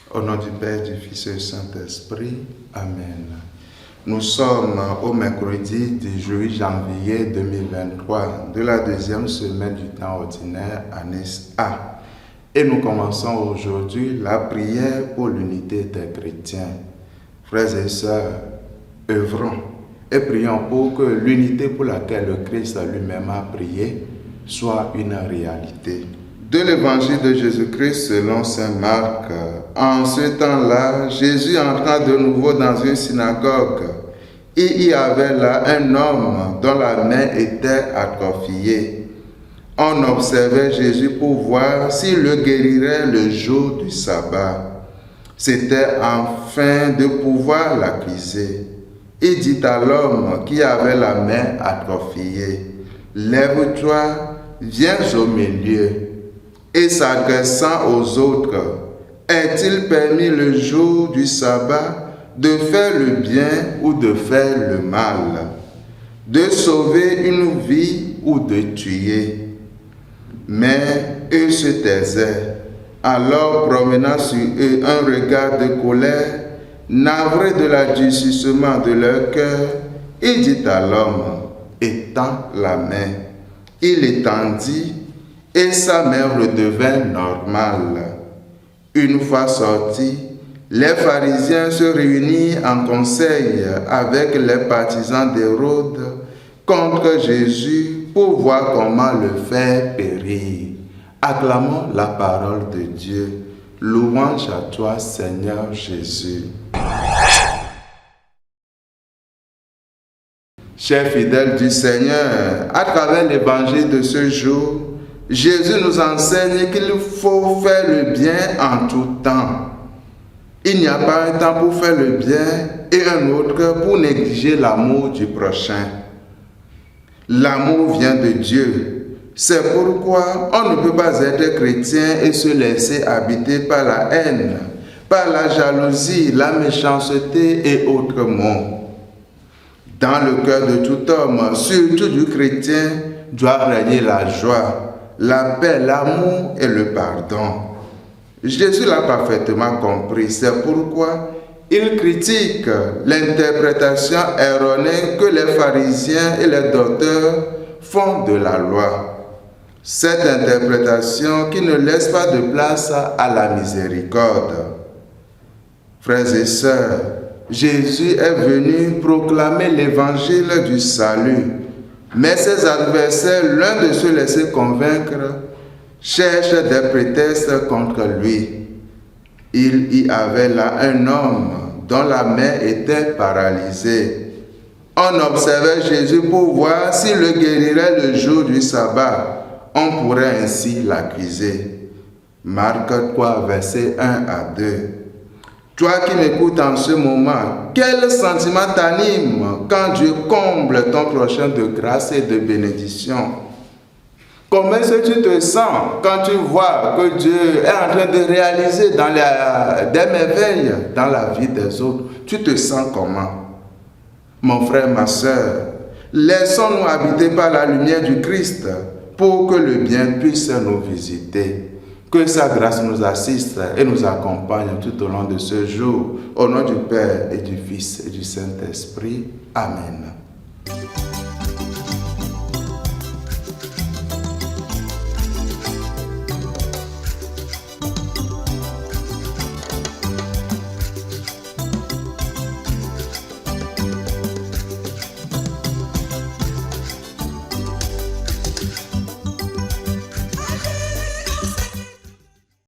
Au nom du Père, du Fils et du Saint-Esprit. Amen. Nous sommes au mercredi 18 janvier 2023 de la deuxième semaine du temps ordinaire, année A. Et nous commençons aujourd'hui la prière pour l'unité des chrétiens. Frères et sœurs, œuvrons et prions pour que l'unité pour laquelle le Christ lui-même a prié soit une réalité. De l'évangile de Jésus-Christ selon saint Marc. En ce temps-là, Jésus entra de nouveau dans une synagogue. Et il y avait là un homme dont la main était atrophiée. On observait Jésus pour voir s'il le guérirait le jour du sabbat. C'était afin de pouvoir l'accuser. Il dit à l'homme qui avait la main atrophiée, « Lève-toi, viens au milieu. » Et s'adressant aux autres, est-il permis le jour du sabbat de faire le bien ou de faire le mal, de sauver une vie ou de tuer? Mais eux se taisaient. Alors, promenant sur eux un regard de colère, navré de l'adoucissement de leur cœur, il dit à l'homme, « Étends la main. » Il l'étendit, et sa main redevint normale. Une fois sortis, les pharisiens se réunirent en conseil avec les partisans d'Hérode contre Jésus pour voir comment le faire périr. Acclamons la parole de Dieu. Louange à toi, Seigneur Jésus. Chers fidèles du Seigneur, à travers l'évangile de ce jour, Jésus nous enseigne qu'il faut faire le bien en tout temps. Il n'y a pas un temps pour faire le bien et un autre pour négliger l'amour du prochain. L'amour vient de Dieu. C'est pourquoi on ne peut pas être chrétien et se laisser habiter par la haine, par la jalousie, la méchanceté et autres maux. Dans le cœur de tout homme, surtout du chrétien, doit régner la joie, la paix, l'amour et le pardon. Jésus l'a parfaitement compris. C'est pourquoi il critique l'interprétation erronée que les pharisiens et les docteurs font de la loi. Cette interprétation qui ne laisse pas de place à la miséricorde. Frères et sœurs, Jésus est venu proclamer l'évangile du salut. Mais ses adversaires, loin de se laisser convaincre, cherchent des prétextes contre lui. Il y avait là un homme dont la main était paralysée. On observait Jésus pour voir s'il le guérirait le jour du sabbat. On pourrait ainsi l'accuser. Marc 3, versets 1 à 2. Toi qui m'écoutes en ce moment, quel sentiment t'anime quand Dieu comble ton prochain de grâce et de bénédiction? Comment est-ce que tu te sens quand tu vois que Dieu est en train de réaliser des merveilles dans la vie des autres? Tu te sens comment? Mon frère, ma soeur, laissons-nous habiter par la lumière du Christ pour que le bien puisse nous visiter. Que sa grâce nous assiste et nous accompagne tout au long de ce jour. Au nom du Père et du Fils et du Saint-Esprit. Amen.